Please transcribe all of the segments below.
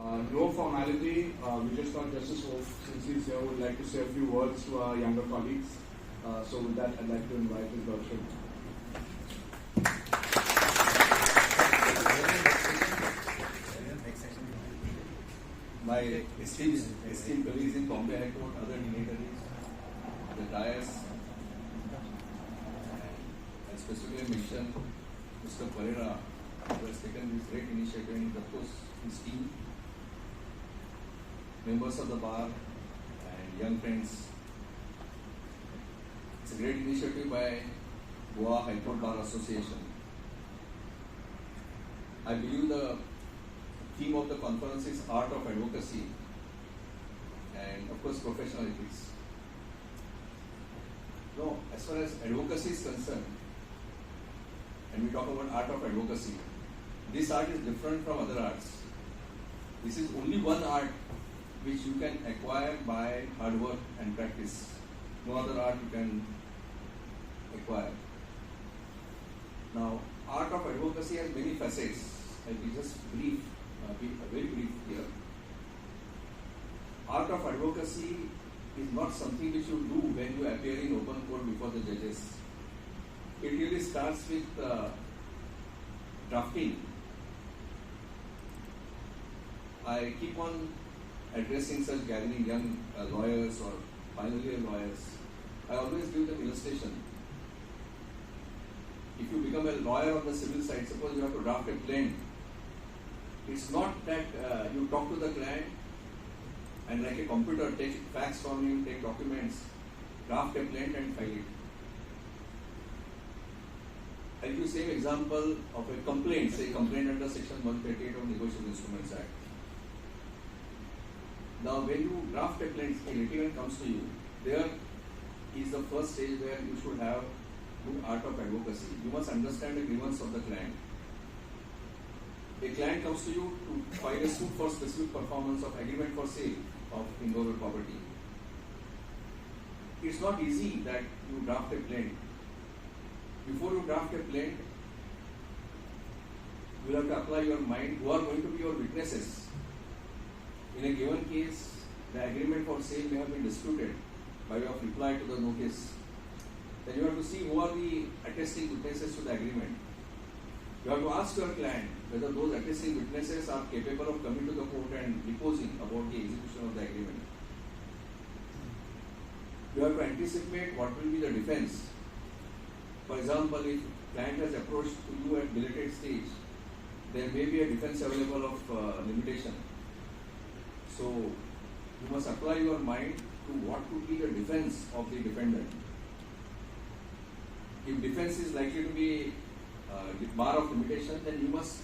No formality. We just thought Justice Hope, since he's here, would like to say a few words to our younger colleagues. So with that, I'd like to invite his lordship. My esteemed colleagues in Bombay High Court, other dignitaries, the dais, and specifically mention Mr. Pereira, who has taken this great initiative, and of course his team, members of the bar, and young friends. It's a great initiative by Goa High Court Bar Association. I believe the theme of the conference is Art of Advocacy and of course professional ethics. No, as far as advocacy is concerned, and we talk about art of advocacy, this art is different from other arts. This is only one art which you can acquire by hard work and practice. No other art you can acquire. Now, art of advocacy has many facets. I'll be just brief. Be very brief here. Art of advocacy is not something which you do when you appear in open court before the judges. It really starts with drafting. I keep on addressing such gathering young lawyers or final year lawyers. I always give them illustration. If you become a lawyer on the civil side, suppose you have to draft a plaint. It's not that you talk to the client and like a computer, take facts from him, take documents, draft a plaint and file it. I'll give you the same example of a complaint, say complaint under section 138 of Negotiable Instruments Act. Now when you draft a plaint, a litigant comes to you, there is the first stage where you should have good art of advocacy. You must understand the grievance of the client. A client comes to you to file a suit for specific performance of agreement for sale of involved property. It's not easy that you draft a plaint. Before you draft a plaint, you have to apply your mind who are going to be your witnesses. In a given case, the agreement for sale may have been disputed by way of reply to the notice. Then you have to see who are the attesting witnesses to the agreement. You have to ask your client whether those attesting witnesses are capable of coming to the court and deposing about the execution of the agreement. You have to anticipate what will be the defense. For example, if client has approached to you at belated stage, there may be a defense available of limitation. So you must apply your mind to what could be the defense of the defendant. If defense is likely to be bar of limitation, then you must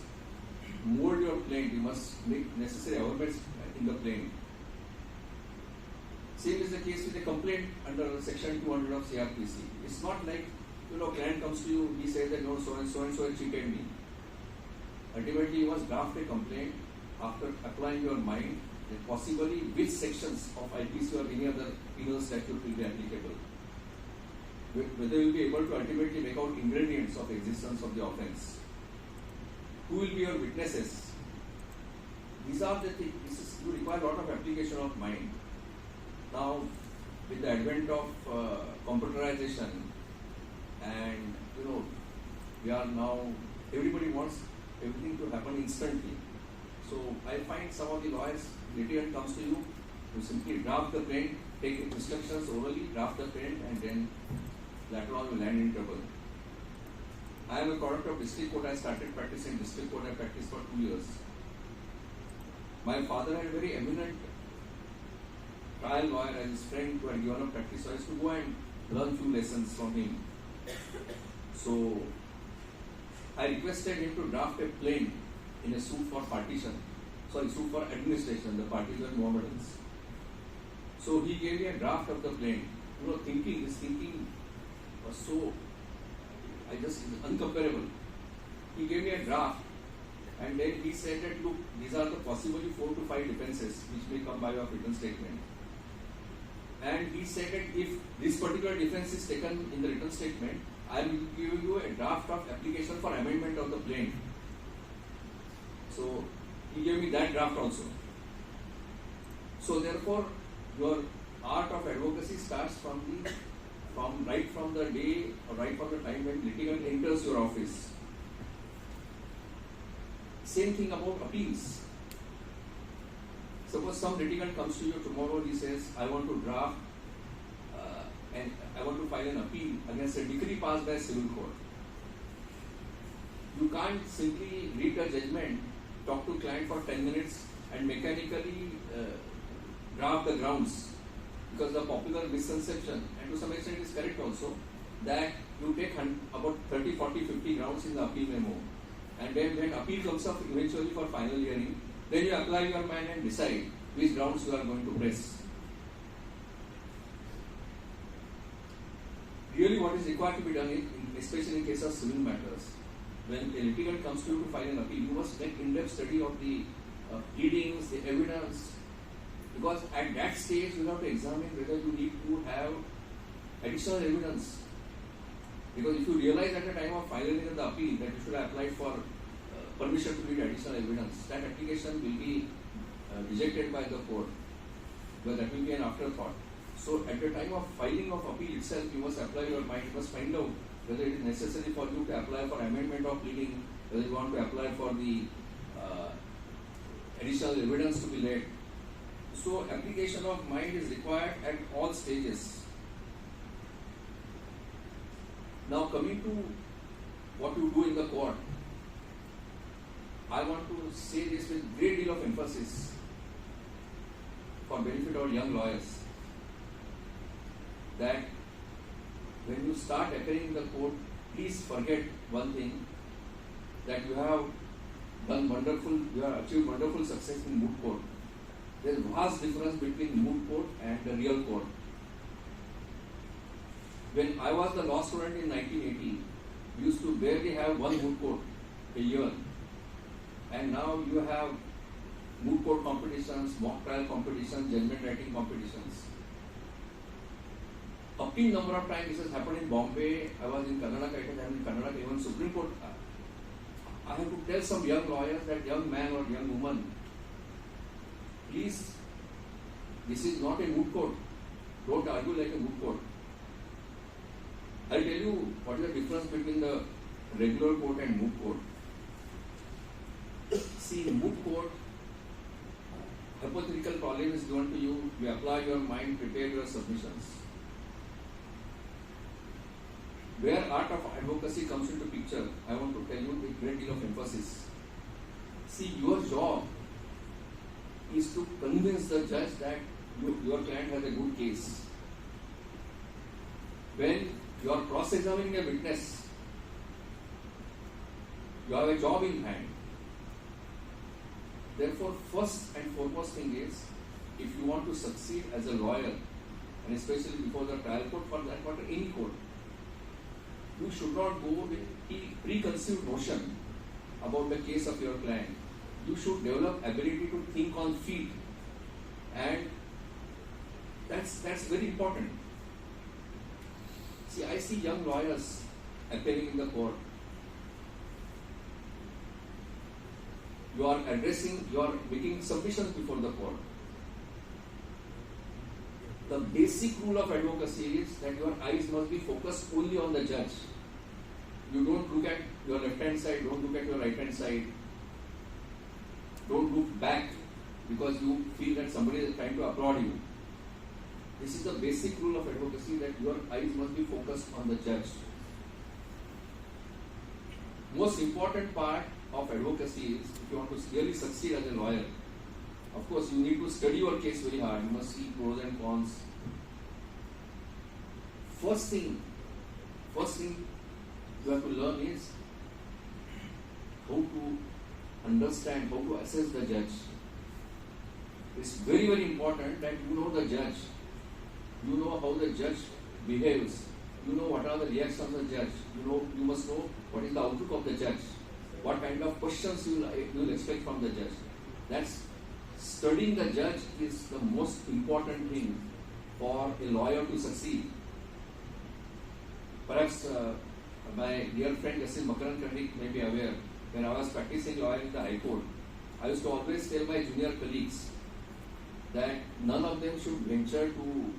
mold your plaint, you must make necessary amendments in the plaint. Same is the case with a complaint under section 200 of CRPC. It's not like, client comes to you, he says that no, so and so cheated me. Ultimately, you must draft a complaint after applying your mind and possibly which sections of IPC or any other penal statute will be applicable. Whether you will be able to ultimately make out ingredients of existence of the offence. Who will be your witnesses? These are the things. You require a lot of application of mind. Now, with the advent of computerization, and we are now, everybody wants everything to happen instantly. So I find some of the lawyers, litigant comes to you, you simply draft the plaint, take instructions orally, draft the plaint, and then later on you land in trouble. I am a product of district court. I started practicing district court. I practiced for 2 years. My father had a very eminent trial lawyer as his friend who had given up practice. So I used to go and learn few lessons from him. So I requested him to draft a plaint in a suit for suit for administration. The parties were Mohammedans. So he gave me a draft of the plaint. His thinking was so, it's uncomparable. He gave me a draft and then he said that, look, these are the possibly 4 to 5 defenses which may come by way of written statement. And he said that if this particular defense is taken in the written statement, I will give you a draft of application for amendment of the plaint. So he gave me that draft also. So therefore, your art of advocacy starts right from the day or right from the time when litigant enters your office. Same thing about appeals. Suppose some litigant comes to you tomorrow, he says, I want to draft and I want to file an appeal against a decree passed by a civil court. You can't simply read the judgment, talk to client for 10 minutes and mechanically draft the grounds, because the popular misconception, and to some extent it is correct also, that you take about 30, 40, 50 grounds in the appeal memo, and then when appeal comes up eventually for final hearing, then you apply your mind and decide which grounds you are going to press. Really what is required to be done, especially in case of civil matters, when a litigant comes to you to file an appeal, you must make in-depth study of the pleadings, the evidence, because at that stage you have to examine whether you need to have additional evidence. Because if you realize at the time of filing the appeal that you should have applied for permission to read additional evidence, that application will be rejected by the court, because that will be an afterthought. So at the time of filing of appeal itself, you must apply your mind, you must find out whether it is necessary for you to apply for amendment of pleading, whether you want to apply for the additional evidence to be laid. So application of mind is required at all stages. Now coming to what you do in the court, I want to say this with great deal of emphasis for benefit of young lawyers, that when you start appearing in the court, please forget one thing, that you have achieved wonderful success in moot court. There is a vast difference between moot court and the real court. When I was the law student in 1980, we used to barely have one moot court a year. And now you have moot court competitions, mock trial competitions, judgment writing competitions. Upping number of times this has happened in Bombay. I was in Karnataka, it has happened in Karnataka, even Supreme Court. I have to tell some young lawyers, that young man or young woman, please, this is not a moot court. Don't argue like a moot court. I'll tell you what is the difference between the regular court and moot court. See, in moot court, hypothetical problem is given to you, you apply your mind, prepare your submissions. Where art of advocacy comes into picture, I want to tell you with great deal of emphasis. See, your job is to convince the judge that your client has a good case. When you are cross-examining a witness, you have a job in hand. Therefore, first and foremost thing is, if you want to succeed as a lawyer, and especially before the trial court, for that matter, any court, you should not go with a preconceived notion about the case of your client. You should develop ability to think on feet, and that's very important. See, I see young lawyers appearing in the court. You are making submissions before the court. The basic rule of advocacy is that your eyes must be focused only on the judge. You don't look at your left hand side, don't look at your right hand side. Don't look back because you feel that somebody is trying to applaud you. This is the basic rule of advocacy, that your eyes must be focused on the judge. Most important part of advocacy is, if you want to really succeed as a lawyer, of course you need to study your case very hard. You must see pros and cons. First thing you have to learn is how to understand, how to assess the judge. It's very, very important that you know the judge. You know how the judge behaves. You know what are the reactions of the judge. You must know what is the outlook of the judge. What kind of questions you will expect from the judge. That's studying the judge is the most important thing for a lawyer to succeed. Perhaps my dear friend Justice Makaran Kandik may be aware, when I was practicing law in the High Court, I used to always tell my junior colleagues that none of them should venture to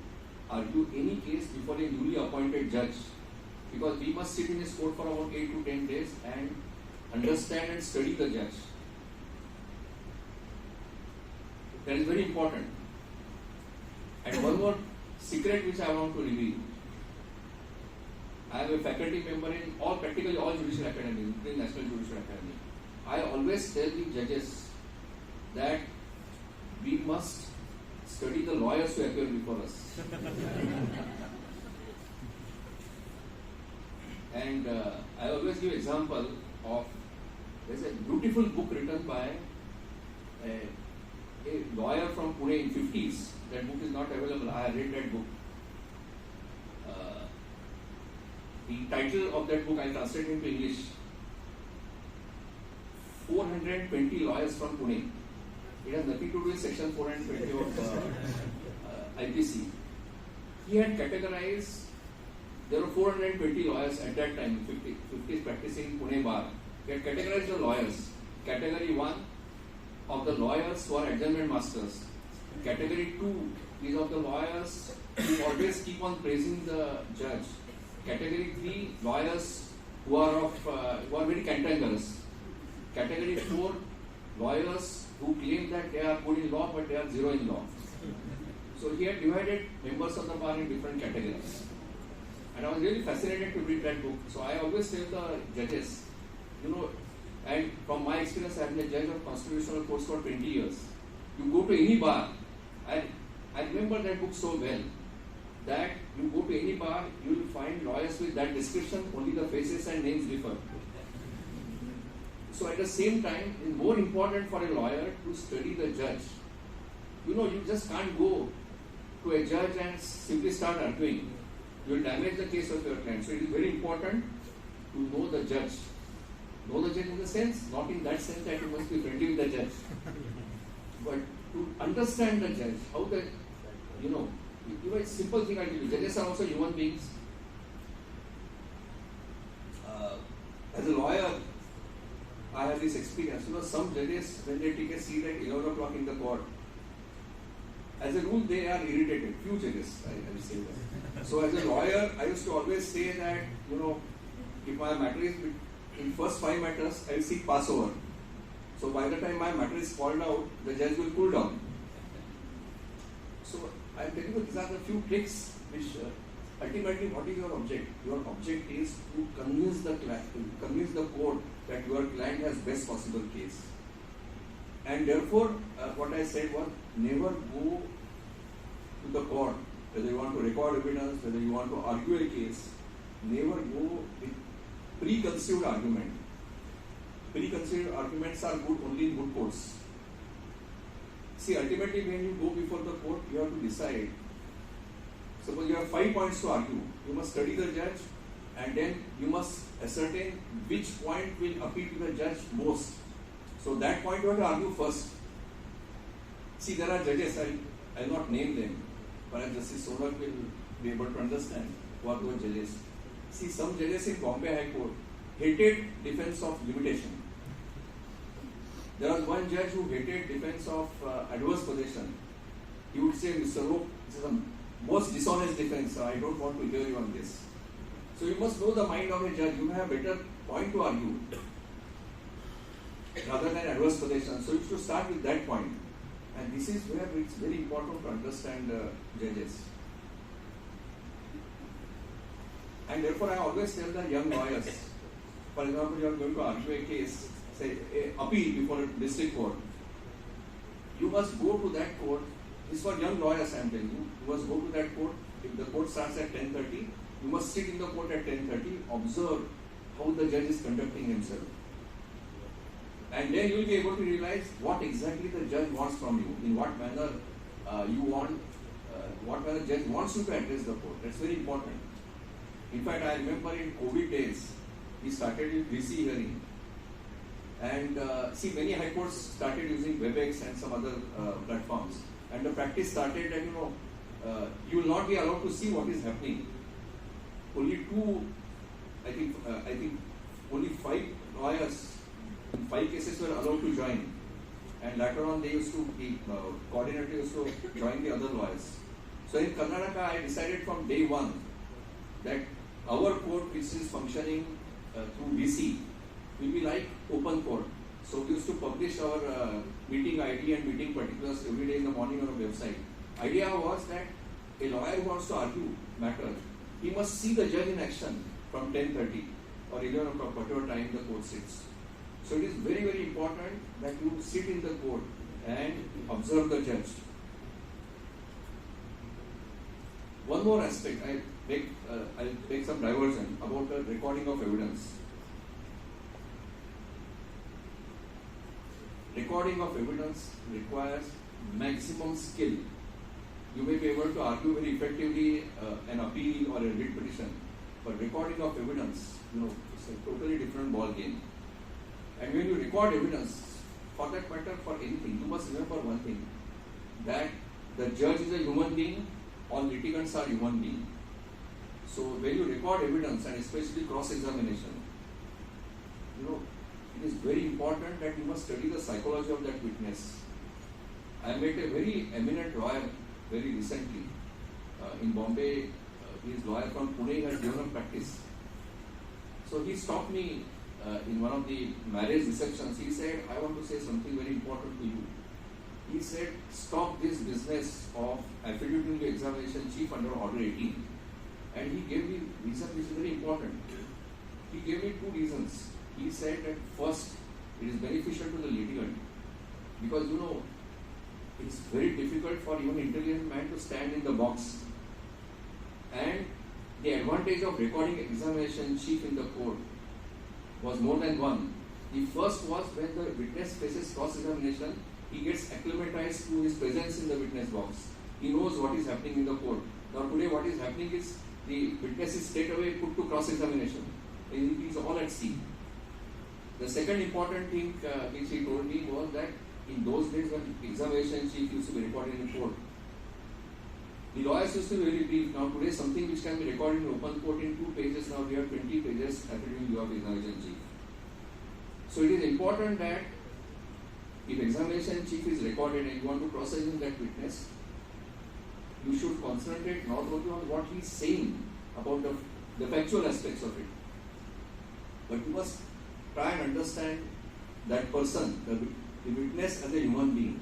argue any case before a newly appointed judge, because we must sit in his court for about 8 to 10 days and understand and study the judge. That is very important. And one more secret which I want to reveal. I am a faculty member in practically all judicial academies, including National Judicial Academy. I always tell the judges that we must study the lawyers who appear before us. And I always give example of, there's a beautiful book written by a lawyer from Pune in 50s. That book is not available. I read that book. The title of that book I translated into English. 420 lawyers from Pune. It has nothing to do with section 420 of IPC. He had categorized, there were 420 lawyers at that time, 50s practicing Pune bar. He had categorized the lawyers. Category 1 of the lawyers who are adjournment masters. Category 2 is of the lawyers who always keep on praising the judge. Category 3, lawyers who are very cantankerous. Category 4, lawyers who claim that they are good in law but they are zero in law. So he had divided members of the bar in different categories. And I was really fascinated to read that book. So I always tell the judges, and from my experience, I have been a judge of constitutional courts for 20 years. You go to any bar, and I remember that book so well, that you go to any bar, you will find lawyers with that description, only the faces and names differ. So at the same time, it is more important for a lawyer to study the judge. You just can't go to a judge and simply start arguing. You will damage the case of your client. So it is very important to know the judge. Know the judge in the sense, not in that sense that you must be friendly with the judge, but to understand the judge, how the, a simple thing I tell you, judges are also human beings. As a lawyer, I have this experience. Some judges, when they take a seat at 11 o'clock in the court, as a rule, they are irritated. Few judges, I will say that. So as a lawyer, I used to always say that, if my matter is in first 5 matters, I will seek pass over. So by the time my matter is called out, the judge will cool down. So I am telling you, these are the few tricks which ultimately, what is your object? Your object is to convince the court that your client has best possible case. And therefore, what I said was, never go to the court, whether you want to record evidence, whether you want to argue a case, never go with preconceived argument. Preconceived arguments are good only in good courts. See, ultimately when you go before the court, you have to decide. Suppose you have 5 points to argue. You must study the judge and then you must ascertain which point will appeal to the judge most. So that point you have to argue first. See, there are judges, I will not name them, but Justice Sonak will be able to understand who are those judges. See, some judges in Bombay High Court hated defense of limitation. There was one judge who hated defense of adverse possession. He would say, Mr. Rope, this is the most dishonest defense, so I don't want to hear you on this. So you must know the mind of a judge. You have a better point to argue rather than adverse possession. So you should start with that point. And this is where it's very important to understand judges. And therefore I always tell the young lawyers, for example, you are going to argue a case, say, appeal before a district court. You must go to that court. This is for young lawyers, I am telling you. You must go to that court. If the court starts at 10:30, you must sit in the court at 10:30, observe how the judge is conducting himself. And then you will be able to realize what exactly the judge wants from you, in what manner what manner the judge wants you to address the court. That's very important. In fact, I remember in COVID days, we started with VC hearing. And see, many high courts started using WebEx and some other platforms. And the practice started that, you will not be allowed to see what is happening. Only I think only 5 lawyers in 5 cases were allowed to join. and later on the coordinator used to join the other lawyers. So in Karnataka, I decided from day one that our court, which is functioning through DC, will be like open court. So we used to publish our meeting ID and meeting particulars every day in the morning on a website. Idea was that a lawyer who wants to argue matter, he must see the judge in action from 10:30 or 11 o'clock, whatever time the court sits. So it is very, very important that you sit in the court and observe the judge. One more aspect, I'll make some diversion about the recording of evidence. Recording of evidence requires maximum skill. You may be able to argue very effectively an appeal or a writ petition, but recording of evidence, it's a totally different ball game. And when you record evidence, for that matter, for anything, you must remember one thing, that the judge is a human being, all litigants are human beings. So when you record evidence, and especially cross-examination, it is very important that you must study the psychology of that witness. I met a very eminent lawyer very recently in Bombay. He is lawyer from Pune, he has given a practice. So he stopped me in one of the marriage receptions. He said, I want to say something very important to you. He said, stop this business of affidavit examination chief under order 18. And he gave me reason which is very important. He gave me two reasons. He said that first, it is beneficial to the litigant because it's very difficult for even intelligent man to stand in the box. And the advantage of recording examination chief in the court was more than one. The first was when the witness faces cross-examination, he gets acclimatized to his presence in the witness box. He knows what is happening in the court. Now today what is happening is the witness is straight away put to cross-examination. It is all at sea. The second important thing which he told me was that in those days when examination chief used to be recorded in court, the lawyers used to be very brief. Now today something which can be recorded in open court in 2 pages, now we have 20 pages affidavit you have examination chief. So it is important that if examination chief is recorded and you want to cross-examine that witness, you should concentrate not only on what he is saying about the factual aspects of it, but you must try and understand that person, the witness as a human being.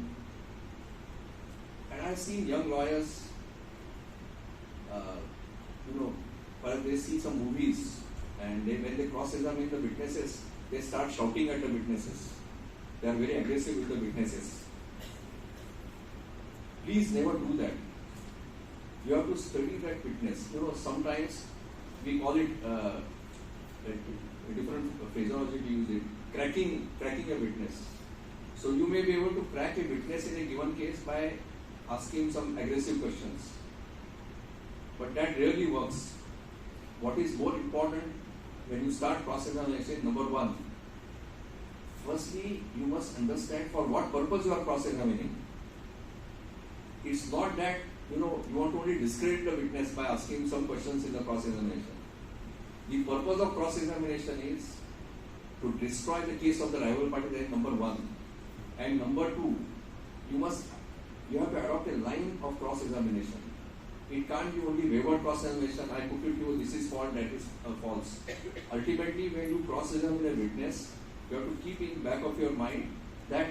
And I have seen young lawyers, while they see some movies and when they cross-examine the witnesses, they start shouting at the witnesses. They are very aggressive with the witnesses. Please never do that. You have to study that witness. Sometimes we call it a different phraseology we use it, cracking a witness. So you may be able to crack a witness in a given case by asking some aggressive questions. But that rarely works. What is more important when you start cross-examination? Number one, firstly, you must understand for what purpose you are cross-examining. It's not that you want to only discredit the witness by asking some questions in the cross-examination. The purpose of cross-examination is to destroy the case of the rival party. That is number one. And number two, you have to adopt a line of cross-examination. It can't be only wayward cross-examination. I put it to you, this is false, that is false. Ultimately, when you cross-examine a witness, you have to keep in back of your mind that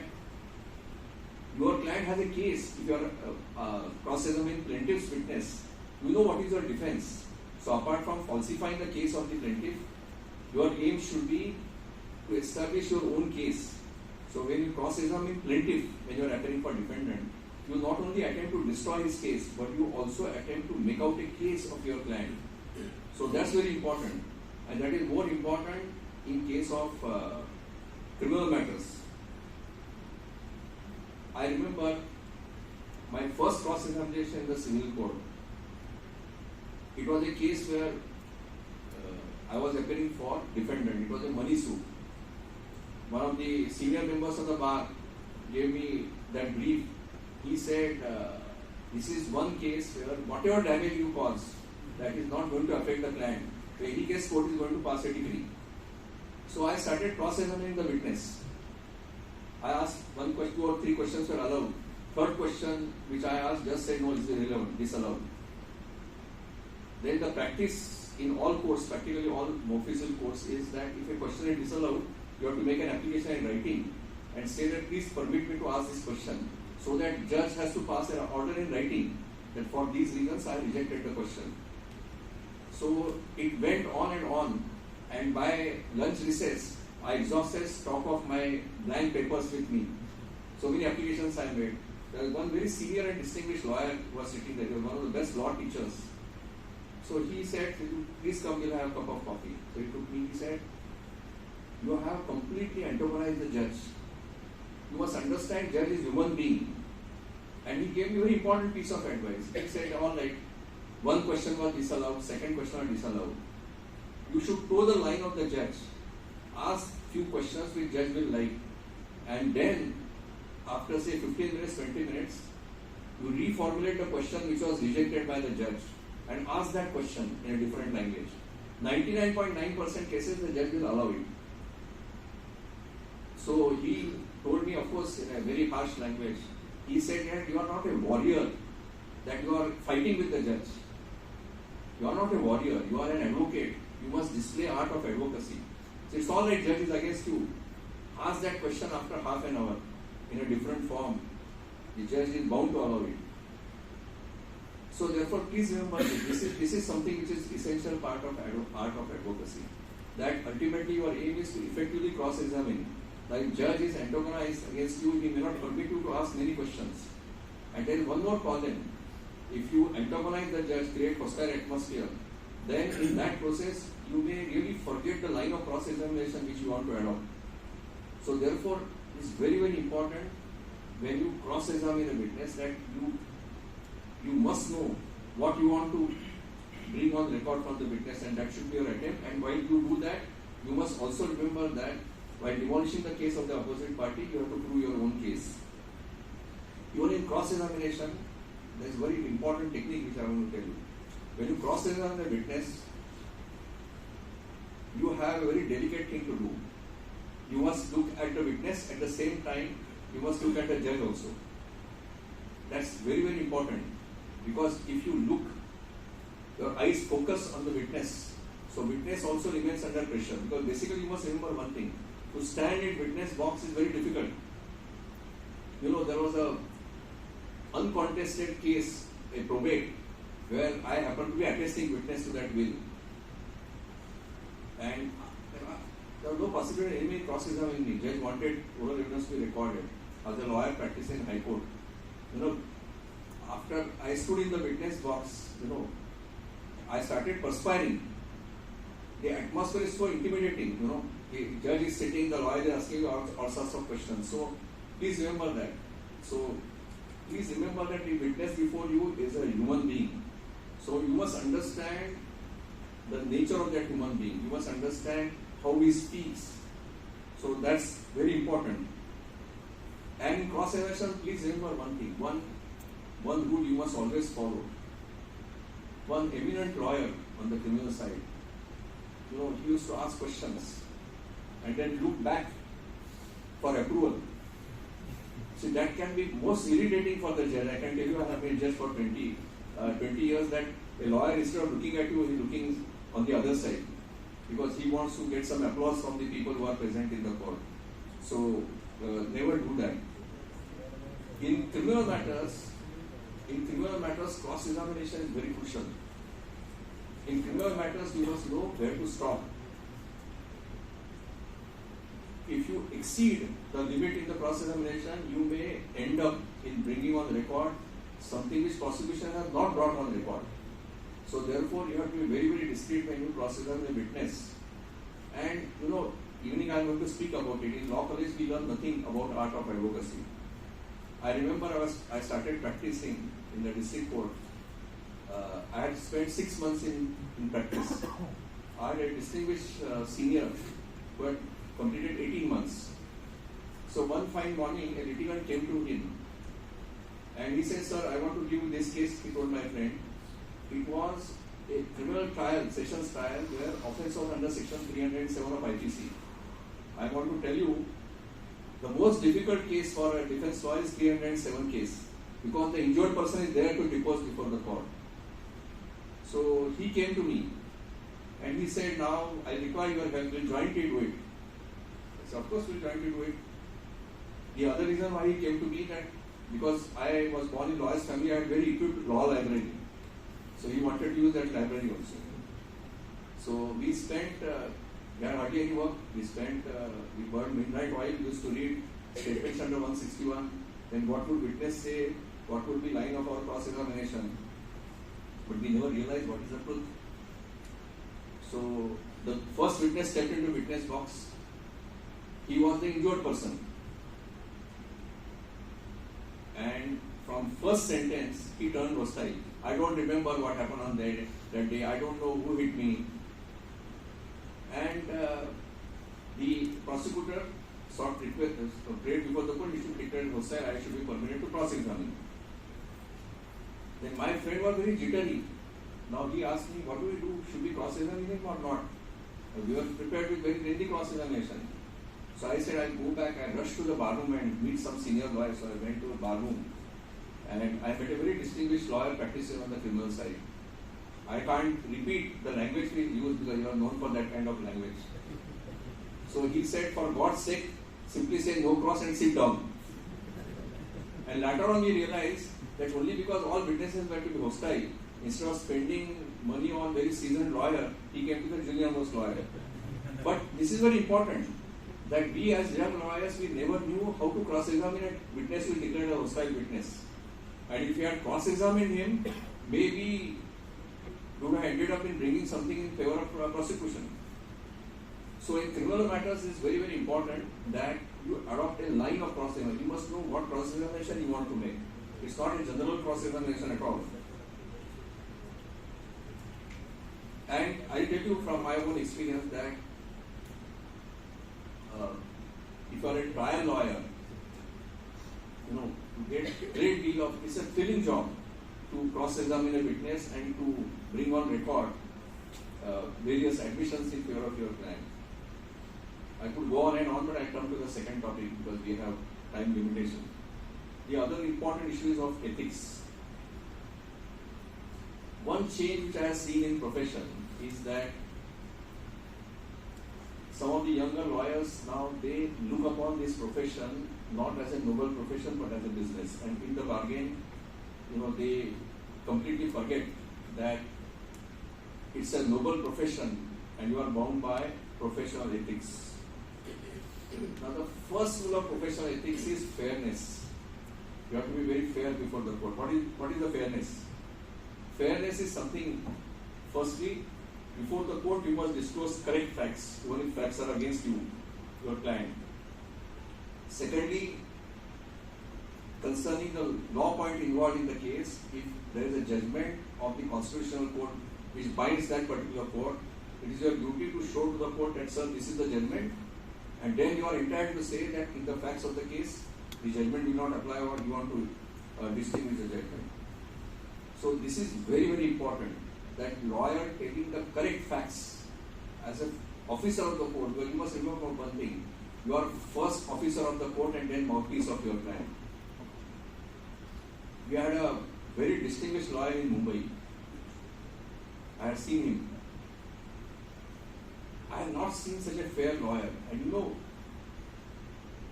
your client has a case. If you are cross-examining plaintiff's witness, you know what is your defense. So apart from falsifying the case of the plaintiff, your aim should be to establish your own case. So when you cross-examine plaintiff, when you are appearing for defendant, you not only attempt to destroy his case, but you also attempt to make out a case of your client. So that's very important. And that is more important in case of criminal matters. I remember my first cross-examination in the civil court. It was a case where I was appearing for defendant. It was a money suit. One of the senior members of the bar gave me that brief. He said, this is one case where whatever damage you cause, that is not going to affect the client. So any case court is going to pass a decree. So I started cross-examining the witness. I asked 1 question, 2 or 3 questions were allowed. Third question, which I asked, just said no, is irrelevant, disallowed. Then the practice in all courts, practically all official courts, is that if a question is disallowed, you have to make an application in writing and say that please permit me to ask this question, so that judge has to pass an order in writing that for these reasons I rejected the question. So it went on, and by lunch recess, I exhausted stock of my blank papers with me. So many applications I made. There was one very senior and distinguished lawyer who was sitting there. He was one of the best law teachers. So he said, please come, we'll have a cup of coffee. So he took me, he said, you have completely antagonized the judge. You must understand judge is human being. And he gave me a very important piece of advice. He said, all right, one question was disallowed, second question was disallowed. You should toe the line of the judge. Ask few questions which judge will like. And then, after say 15 minutes, 20 minutes, you reformulate the question which was rejected by the judge and ask that question in a different language. 99.9% cases the judge will allow it. So he told me, of course, in a very harsh language, he said that you are not a warrior, that you are fighting with the judge. You are not a warrior, you are an advocate. You must display art of advocacy. So it's all right, judge is against you. Ask that question after half an hour in a different form. The judge is bound to allow it. So therefore, please remember this is something which is essential part of art of advocacy. That ultimately your aim is to effectively cross-examine. Like judge is antagonized against you, he may not permit you to ask many questions. And then one more problem. If you antagonize the judge, create hostile atmosphere, then in that process, you may really forget the line of cross-examination which you want to adopt. So therefore, it's very, very important when you cross-examine a witness that you must know what you want to bring on record from the witness, and that should be your attempt. And while you do that, you must also remember that while demolishing the case of the opposite party, you have to prove your own case. Even in cross-examination, there is a very important technique which I want to tell you. When you cross-examine a witness, you have a very delicate thing to do. You must look at the witness, at the same time, you must look at the judge also. That's very, very important. Because if you look, your eyes focus on the witness. So witness also remains under pressure. Because basically you must remember one thing. To stand in witness box is very difficult. You know, there was a uncontested case, a probate, where I happened to be attesting witness to that will. And there was no possibility any cross-examining me. Judge wanted oral evidence to be recorded. As a lawyer practicing in High Court, you know, after I stood in the witness box, you know, I started perspiring. The atmosphere is so intimidating, you know. The judge is sitting, the lawyer is asking you all sorts of questions. So please remember that. So please remember that the witness before you is a human being. So you must understand the nature of that human being. You must understand how he speaks. So that's very important. And in cross-examination, please remember one thing. One rule you must always follow. One eminent lawyer on the criminal side, you know, he used to ask questions and then look back for approval. See, that can be most irritating for the judge. I can tell you, I have been judge for 20 years, that a lawyer, instead of looking at you, he is looking on the other side, because he wants to get some applause from the people who are present in the court. So never do that. In criminal matters, cross-examination is very crucial. In criminal matters, you must know where to stop. If you exceed the limit in the cross-examination, you may end up in bringing on record something which prosecution has not brought on record. So therefore, you have to be very, very discreet when you cross-examine a witness. And you know, evening I am going to speak about it. In law college, we learn nothing about art of advocacy. I remember I started practicing in the district court. I had spent 6 months in practice. I had a distinguished senior who had completed 18 months. So one fine morning, a litigant came to him and he said, "Sir, I want to give you this case," he told my friend. It was a criminal trial, sessions trial, where offence was under section 307 of IPC. I want to tell you The most difficult case for a defense lawyer is 307 case, because the injured person is there to depose before the court. So he came to me and he said, now I require your help, will jointly do it. I said, of course we'll jointly do it. The other reason why he came to me that because I was born in lawyer's family, I had very equipped law library. So he wanted to use that library also. So we spent, we had hardly any work, we burned midnight oil, we used to read statements under 161, then what would witness say, what would be line of our cross-examination. But we never realized what is the truth. So the first witness stepped into witness box. He was the injured person. And from first sentence, he turned hostile. I don't remember what happened on that day. I don't know who hit me. And the prosecutor sought request, prayed before the court, he should declare hostile, I should be permitted to cross-examine. Then my friend was very jittery. Now he asked me, what do we do? Should we cross-examine him or not? We were prepared with very lengthy cross-examination. So I said, I'll go back. I rushed to the barroom and meet some senior lawyers. So I went to the barroom and I met a very distinguished lawyer practicing on the criminal side. I can't repeat the language we use because you are known for that kind of language. So he said, for God's sake, simply say no cross and sit down. And later on we realized that only because all witnesses were to be hostile, instead of spending money on very seasoned lawyer, he came to the junior most lawyer. But this is very important, that we as young lawyers, we never knew how to cross-examine a witness who is declared a hostile witness. And if we had cross-examined him, maybe we would have ended up in bringing something in favor of prosecution. So in criminal matters, it is very, very important that you adopt a line of cross-examination. You must know what cross-examination you want to make. It's not a general cross-examination at all. And I tell you from my own experience that if you are a trial lawyer, you get a great deal of, it's a thrilling job to cross-examine a witness and to bring on record various admissions in favor of your client. I could go on and on, but I come to the second topic because we have time limitation. The other important issue is of ethics. One change which I have seen in profession is that some of the younger lawyers now, they look upon this profession not as a noble profession but as a business, and in the bargain, they completely forget that it's a noble profession and you are bound by professional ethics. Now the first rule of professional ethics is fairness. You have to be very fair before the court. What is the fairness? Fairness is something, firstly, before the court you must disclose correct facts, even if facts are against you, your client. Secondly, concerning the law point involved in the case, if there is a judgment of the constitutional court which binds that particular court, it is your duty to show to the court that, sir, this is the judgment, and then you are entitled to say that in the facts of the case, the judgment will not apply or you want to distinguish the judgment. So this is very, very important, that lawyer taking the correct facts as an officer of the court, because you must remember one thing, you are first officer of the court and then mouthpiece of your client. We had a very distinguished lawyer in Mumbai. I had seen him. I have not seen such a fair lawyer. And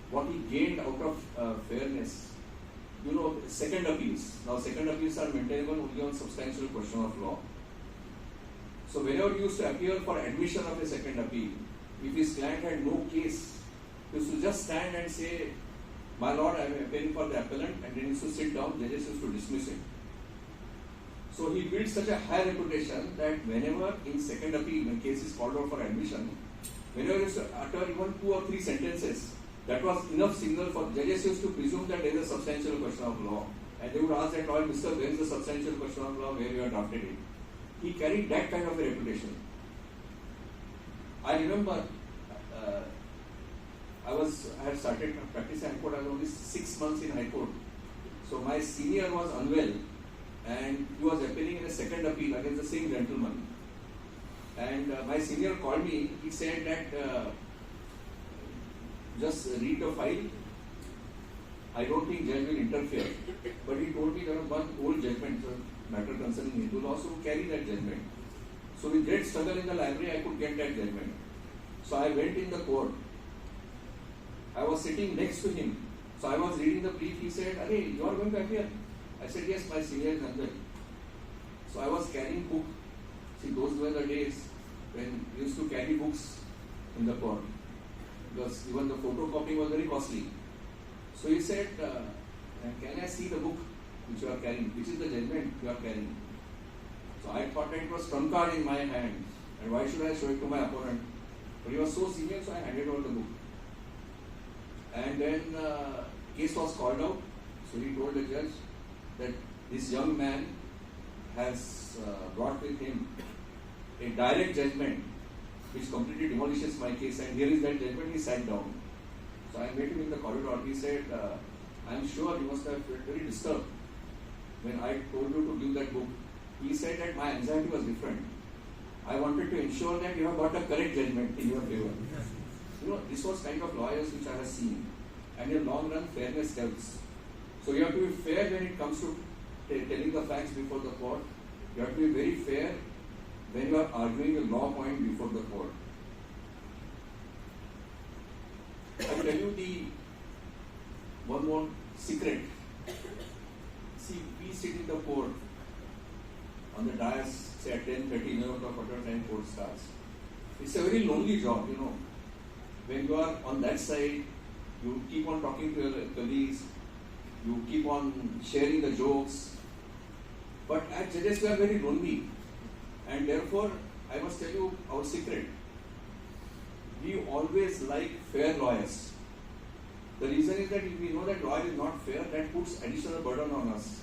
what he gained out of fairness. Second appeals. Now second appeals are maintainable only on substantial question of law. So whenever he used to appear for admission of a second appeal, if his client had no case, he used to just stand and say, my lord, I am appearing for the appellant, and then he used to sit down, judges used to dismiss him. So he built such a high reputation that whenever in second appeal, when case is called out for admission, whenever he used to utter even 2 or 3 sentences, that was enough signal for judges used to presume that there is a substantial question of law. And they would ask that lawyer, Mr. where is the substantial question of law, where you have drafted it? He carried that kind of a reputation. I remember I had started practicing High Court. I was only 6 months in High Court. So my senior was unwell and he was appearing in a second appeal against the same gentleman. And my senior called me. He said that just read the file. I don't think judge will interfere. But he told me there was one old judgment, matter concerning Hindu law, so carry that judgment. So with great struggle in the library, I could get that judgment. So I went in the court. I was sitting next to him. So I was reading the brief. He said, "Arey, you are going to appear?" I said, "Yes, my senior is Hon'ble." So I was carrying book. See, those were the days when we used to carry books in the court, because even the photocopying was very costly. So he said, "Can I see the book which you are carrying? Which is the judgment you are carrying?" So I thought that it was trump card in my hand, and why should I show it to my opponent? But he was so senior, so I handed over the book. And then case was called out. So he told the judge that this young man has brought with him a direct judgment which completely demolishes my case, and here is that judgment. He sat down. So I met him in the corridor. He said, "I am sure you must have felt very disturbed when I told you to give that book." He said that my anxiety was different. I wanted to ensure that you have got a correct judgment in your favor. You know, this was kind of lawyers which I have seen. And in long run, fairness helps. So you have to be fair when it comes to telling the facts before the court. You have to be very fair when you are arguing a law point before the court. I will tell you the one more secret. See, we sit in the court on the dais, say at 10:30, 11 o'clock, whatever time court starts. It's a very lonely job, you know. When you are on that side, you keep on talking to your colleagues, you keep on sharing the jokes. But as judges, we are very lonely. And therefore, I must tell you our secret. We always like fair lawyers. The reason is that if we know that lawyer is not fair, that puts additional burden on us.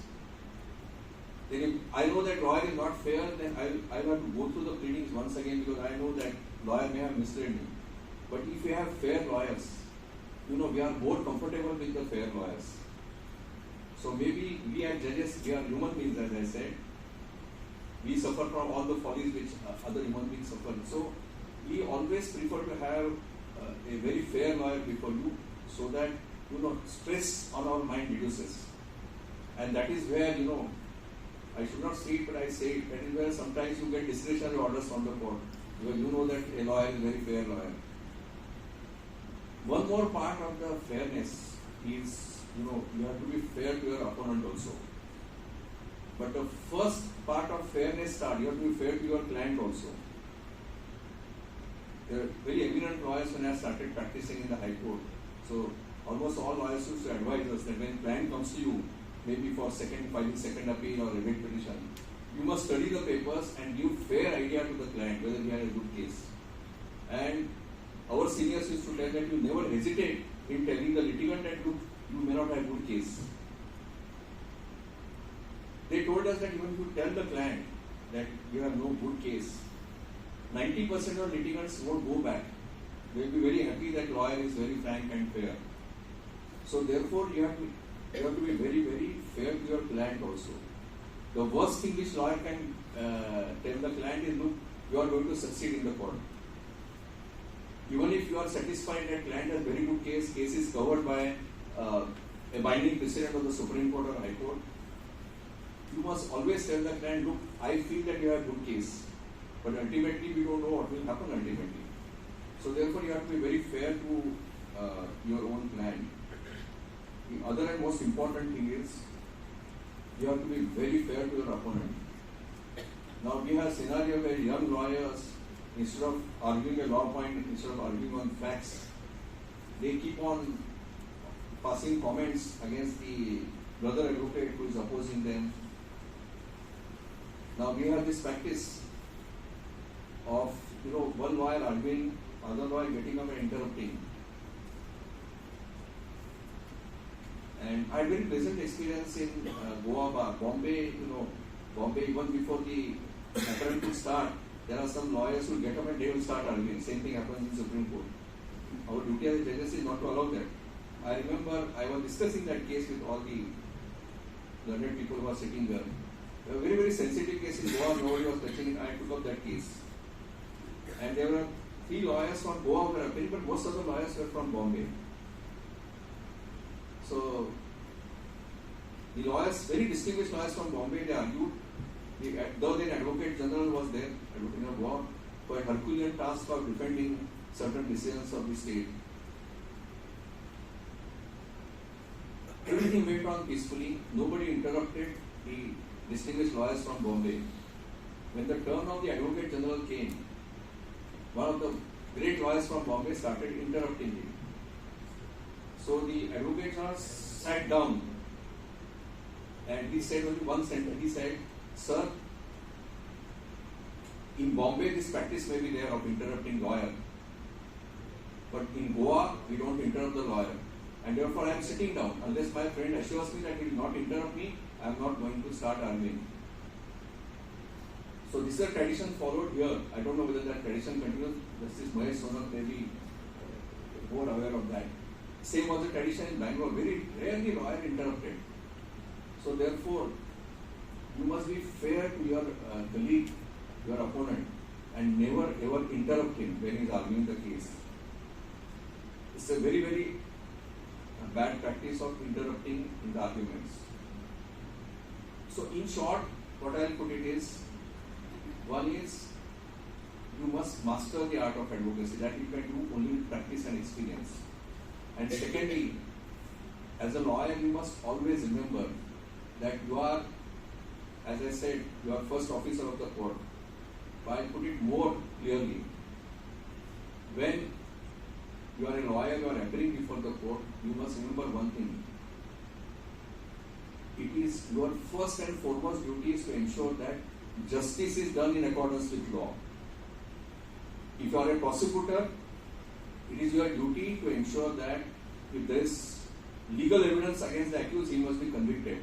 Then if I know that lawyer is not fair, then I will have to go through the pleadings once again, because I know that lawyer may have misled me. But if we have fair lawyers, you know, we are more comfortable with the fair lawyers. So maybe we as judges, we are human beings, as I said. We suffer from all the follies which other human beings suffer. So we always prefer to have a very fair lawyer before you, so that, you know, stress on our mind reduces. And that is where, you know, I should not say it, but I say it, that is where sometimes you get discretionary orders from the court, because you know that a lawyer is a very fair lawyer. One more part of the fairness is, you know, you have to be fair to your opponent also. But the first part of fairness start, you have to be fair to your client also. There are very eminent lawyers when I started practicing in the High Court. So almost all lawyers used to advise us that when client comes to you, maybe for filing second appeal or rebate petition, you must study the papers and give fair idea to the client whether he had a good case. And our seniors used to tell that you never hesitate in telling the litigant that you may not have a good case. They told us that even if you tell the client that you have no good case, 90% of litigants won't go back. They will be very happy that lawyer is very frank and fair. So therefore, you have to be very, very fair to your client also. The worst thing which lawyer can tell the client is, look, you are going to succeed in the court. Even if you are satisfied that client has very good case is covered by a binding precedent of the Supreme Court or High Court, you must always tell the client, look, I feel that you have good case, but ultimately we don't know what will happen ultimately. So therefore, you have to be very fair to your own client. The other and most important thing is, you have to be very fair to your opponent. Now we have a scenario where young lawyers, instead of arguing a law point, instead of arguing on facts, they keep on passing comments against the brother advocate who is opposing them. Now we have this practice of, you know, one lawyer arguing, other lawyer getting up and interrupting. And I had very pleasant experience in Goa, Bombay, you know, Bombay, even before the apparent could start, there are some lawyers who get up and they will start arguing. Same thing happens in Supreme Court. Our duty as a judges is not to allow that. I remember I was discussing that case with all the learned people who were sitting there. A very, very sensitive case in Goa, nobody was touching it. I took up that case. And there were 3 lawyers from Goa who were appearing, but most of the lawyers were from Bombay. So the lawyers, very distinguished lawyers from Bombay, they argued, though the Advocate General was there, Advocate General war, for a Herculean task of defending certain decisions of the state. Everything went on peacefully, nobody interrupted the distinguished lawyers from Bombay. When the turn of the Advocate General came, one of the great lawyers from Bombay started interrupting him. So the Advocate General sat down and he said only one sentence. He said, "Sir, in Bombay this practice may be there of interrupting lawyer, but in Goa we don't interrupt the lawyer. And therefore I am sitting down. Unless my friend assures me that he will not interrupt me, I am not going to start arguing." So this is a tradition followed here. I don't know whether that tradition continues. Justice Mahesh Sonak may be more aware of that. Same was the tradition in Bangalore. Very rarely lawyer interrupted. So therefore, you must be fair to your colleague, your opponent, and never ever interrupt him when he is arguing the case. It's a very, very bad practice of interrupting in the arguments. So in short, what I will put it is, one is, you must master the art of advocacy. That you can do only with practice and experience. And secondly, as a lawyer, you must always remember that you are, as I said, you are first officer of the court. But I'll put it more clearly. When you are a lawyer, you are appearing before the court, you must remember one thing. It is your first and foremost duty is to ensure that justice is done in accordance with law. If you are a prosecutor, it is your duty to ensure that if there is legal evidence against the accused, he must be convicted.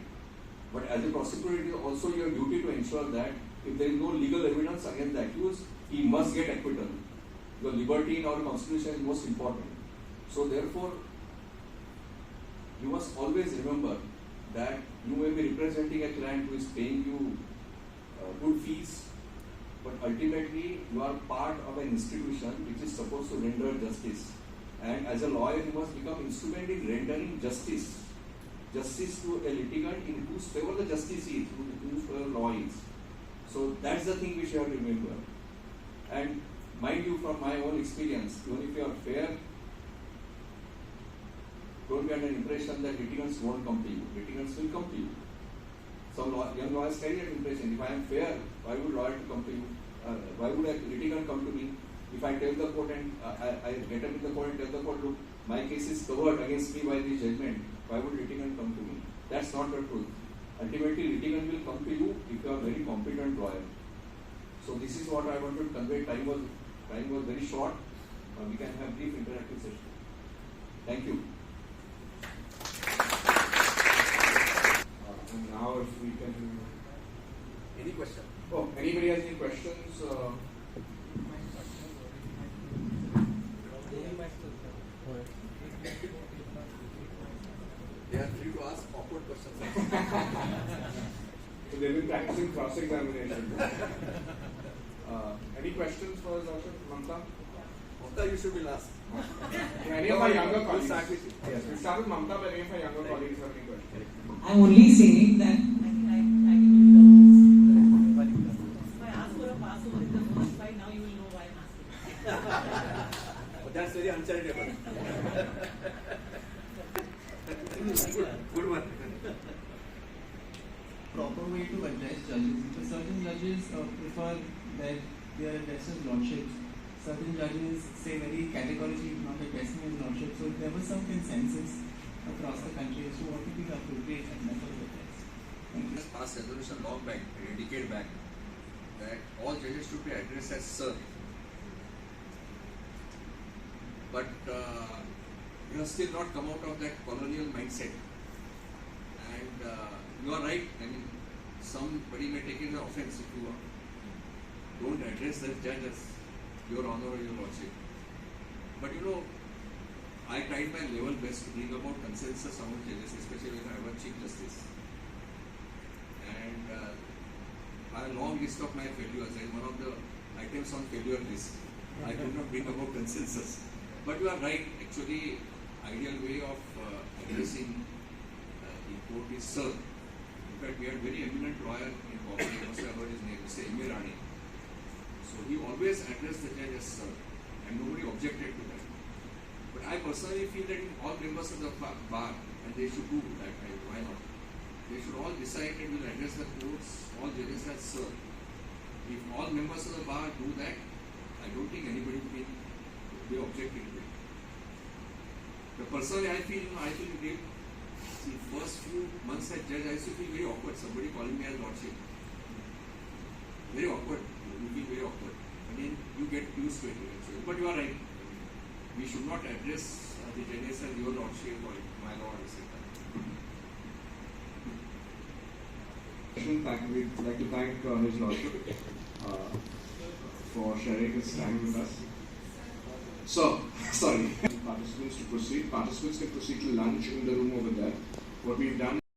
But as a prosecutor, it is also your duty to ensure that if there is no legal evidence against the accused, he must get acquittal. Your liberty in our constitution is most important. So therefore, you must always remember that you may be representing a client who is paying you good fees, but ultimately you are part of an institution which is supposed to render justice. And as a lawyer, you must become instrument in rendering justice. Justice to a litigant in whose favor the justice is, whose favor law is. So that's the thing we should have to remember. And mind you, from my own experience, even if you are fair, don't get an impression that litigants won't come to you. Litigants will come to you. Some young lawyers carry that impression. If I am fair, why would lawyer come to you? Why would a litigant come to me? If I tell the court and I get up in the court and tell the court, look, my case is covered against me by this judgment, why would litigant come to me? That's not the truth. Ultimately, litigant will come to you if you are a very competent lawyer. So this is what I wanted to convey. Time was very short. We can have brief interactive session. Thank you. And now if we can... Any question? Oh, anybody has any questions? They are free to ask awkward questions. So they've been practicing cross-examination. Any questions for Dr. Mamta? Mamta, you should be last. Any of my younger colleagues? Yes, we'll start with Mamta, but any of my younger colleagues have any questions? I'm only saying that I can give you this. If I ask for a password in the first fight, now you will know why I'm asking. But that's very uncharitable. Good one. Proper way to address judges. Because certain judges prefer that they are addressed as lordships. Certain judges say very categorically not addressing as lordship. So there was some consensus across the country as to what would be the appropriate method of address. Thank you. Just passed resolution long back, a decade back, that all judges should be addressed as sir. But you have still not come out of that colonial mindset. And you are right. I mean, somebody may take it as offense if you don't address the judge as your honor or your lordship. But you know, I tried my level best to bring about consensus among judges, especially when I was Chief Justice. And I have a long list of my failures, and one of the items on failure list, I could not bring about consensus. But you are right, actually, ideal way of addressing court is sir. In fact, we had a very eminent lawyer in Bombay, you must have heard his name, Mr. M.A. Rani. So he always addressed the judge as sir, and nobody objected to that. But I personally feel that all members of the bar, and they should do that, why not? They should all decide and will address the courts, all judges as sir. If all members of the bar do that, I don't think anybody will be objecting to it. But personally, I feel great. See, first few months as judge, I used to feel very awkward. Somebody calling me as lordship. Very awkward. You feel very awkward. I mean, you get used to it eventually. But you are right. We should not address the judges as your lordship or my lord, etc. We'd like to thank His Lordship for sharing his time with us. So, sorry. Participants to proceed. Participants can proceed to lunch in the room over there. What we've done